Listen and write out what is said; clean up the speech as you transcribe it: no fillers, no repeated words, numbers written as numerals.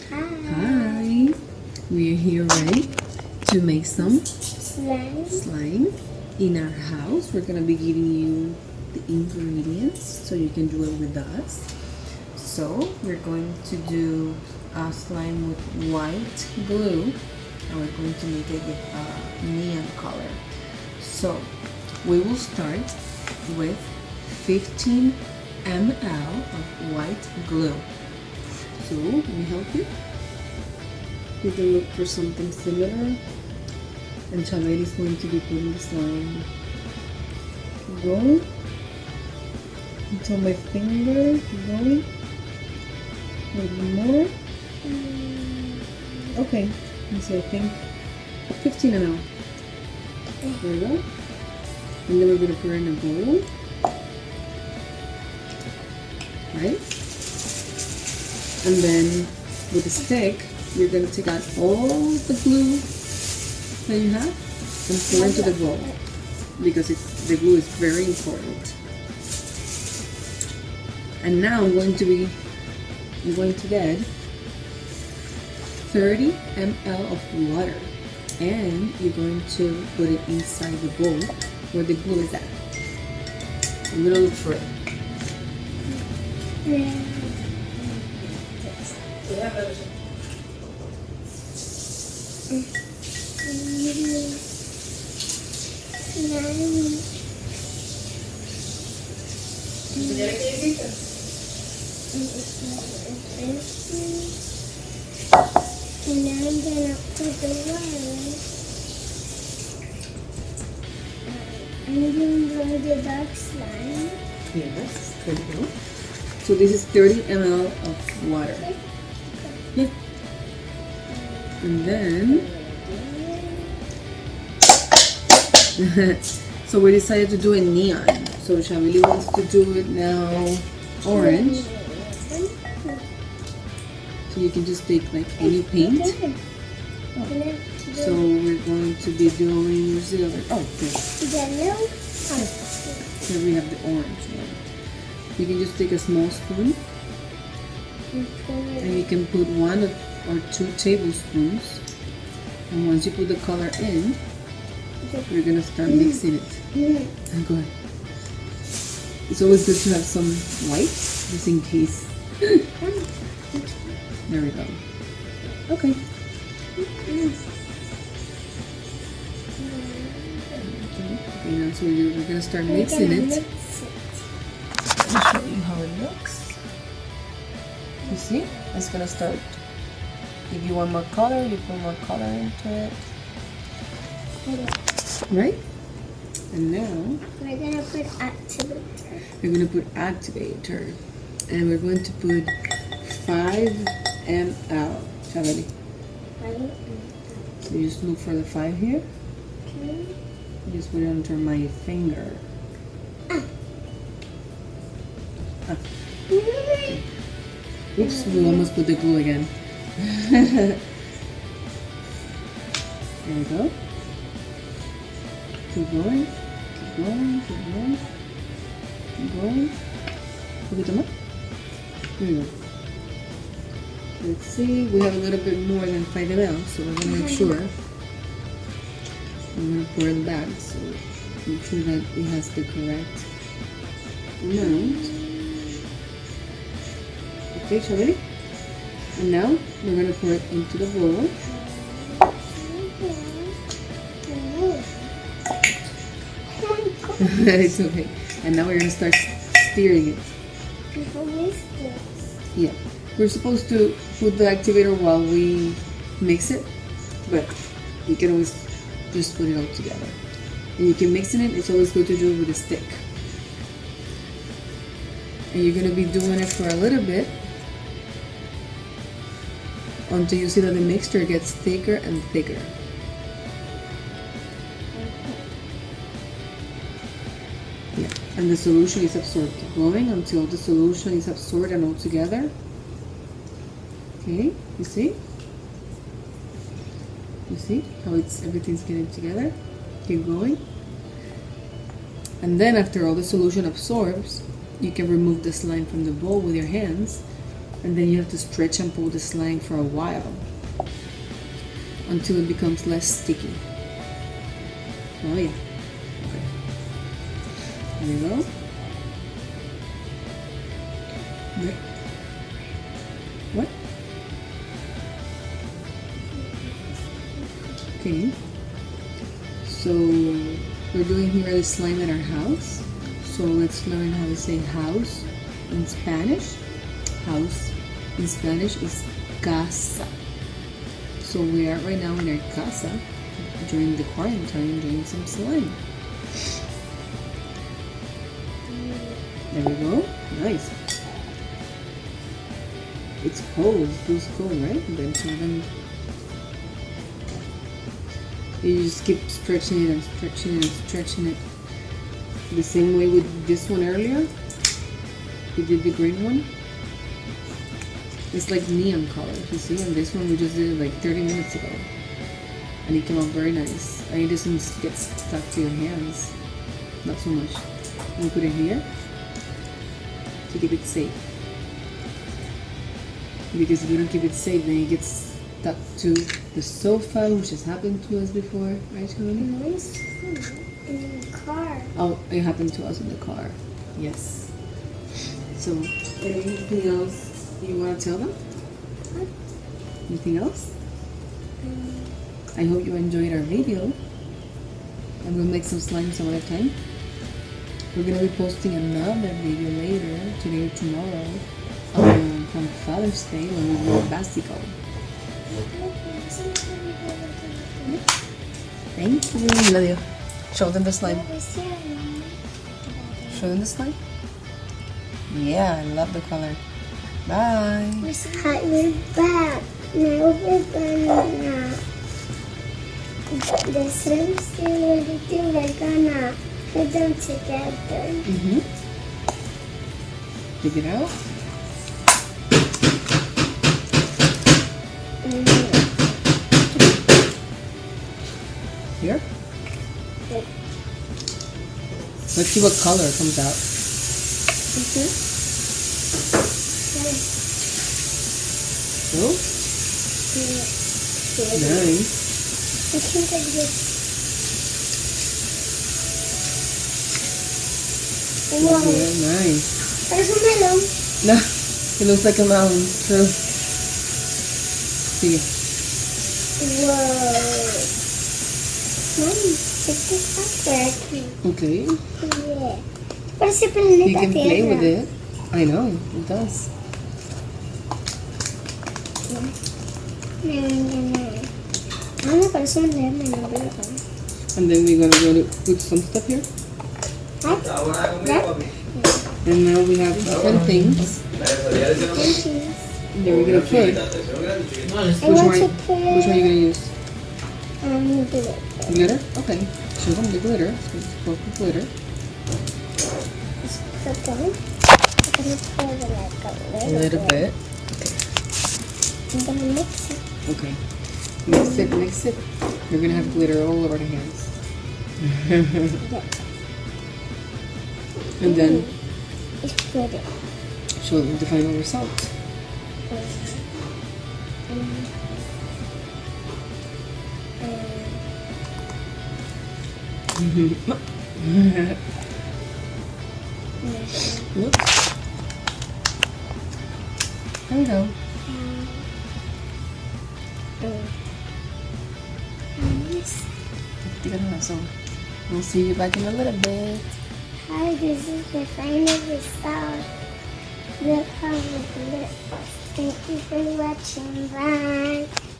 Hi. We are here ready to make some slime in our house. We're gonna be giving you the ingredients so you can do it with us. So we're going to do a slime with white glue, and we're going to make it with a neon color. So we will start with 15 ml of white glue. So let me help you. You can look for something similar, and Chabeli is going to be putting the slime. Keep going until my finger. Keep going. Maybe more. Okay, so I think 15 ml. There we go. And then we're going to put it in a bowl. Right? And then with a stick, you're going to take out all the glue that you have and pour into the bowl, because the glue is very important. And now I'm going to get 30 ml of water, and you're going to put it inside the bowl where the glue is at. I'm going to look for it. And now I'm gonna put the water. I'm gonna do the dark slime. Yes, there you go. So this is 30 ml of water. Yeah. And then so we decided to do a neon. So Chabeli wants to do it now orange. So you can just take like any paint. So we're going to be doing, where's the other? Oh, okay. Yellow. Here we have the orange one. You can just take a small spoon and you can put 1 or 2 tablespoons. And once you put the color in, you're gonna start mixing it. And go ahead. It's always good to have some white, just in case. There we go. Okay. Okay, now so we're gonna start mixing it. I'll show you how it looks. You see? It's gonna start. If you want more color, you put more color into it. Right? And now we're gonna put activator. We're gonna put activator, and we're going to put 5 ml. Chabeli. So you just look for the 5 here. Okay. You just put it under my finger. Okay. Oops, we almost put the glue again. There we go. Keep going, keep going, keep going, keep going. Un poquito más. There we go. Let's see, we have a little bit more than 5 ml, so we're going to make sure. I'm going to pour it back, so make sure that it has the correct amount. Okay, Chabeli? And now we're going to pour it into the bowl. It's okay. And now we're going to start stirring it. Yeah. We're supposed to put the activator while we mix it, but you can always just put it all together. And you can mix it. It's always good to do it with a stick. And you're going to be doing it for a little bit until you see that the mixture gets thicker and thicker. Yeah, and the solution is absorbed. Keep going until the solution is absorbed and all together. Okay, you see? You see how everything's getting together? Keep going. And then after all the solution absorbs, you can remove the slime from the bowl with your hands And then you have to stretch and pull the slime for a while until it becomes less sticky. Oh yeah. Okay. There you go. What? Okay. So we're doing here the slime at our house. So let's learn how to say house in Spanish. House in Spanish is casa. So we are right now in our casa during the quarantine doing some slime. There we go. Nice. It's cold. It feels cold, right? Then you just keep stretching it and stretching it and stretching it. The same way with this one earlier. We did the green one. It's like neon colors, you see? And this one we just did it like 30 minutes ago. And it came out very nice. And it doesn't get stuck to your hands. Not so much. We'll put it here to keep it safe. Because if you don't keep it safe, then it gets stuck to the sofa, which has happened to us before, right, Tony? Nice in the car. Oh, it happened to us in the car. Yes. So, anything else you want to tell them? What? Anything else? I hope you enjoyed our video. And we'll make some slime some other time. We're going to be posting another video later, today or tomorrow, from Father's Day when we do a bastico. Thank you. Love you. Show them the slime. Show them the slime. Yeah, I love the color. Bye. Hi, we're back. Now we're gonna the slimes we're gonna put them together. Dig it out. Here. Let's see what color comes out. Oh, nice. I think I just. Wow. Yeah, nice. There's a melon. No, it looks like a mountain. True. See. Whoa. Mom, check this out there. Okay. Yeah. Parece planeta You can play Tierra. with it. I know, it does. Parece un lemon. And then we're gonna go to put some stuff here. What? That? And now we have different things. Then we're gonna put. I want to put Which one are you gonna use? glitter. Glitter? Okay. Show them the glitter. Let's go with glitter. Put them. I'm gonna pour it like A little bit. I'm gonna mix it. Okay. Mix it, mix it. You're gonna have glitter all over the hands. And then It's pretty. show them the final result. Look. There we go. So we'll see you back in a little bit. Hi, this is the final result. Look how it looks. Thank you for watching. Bye.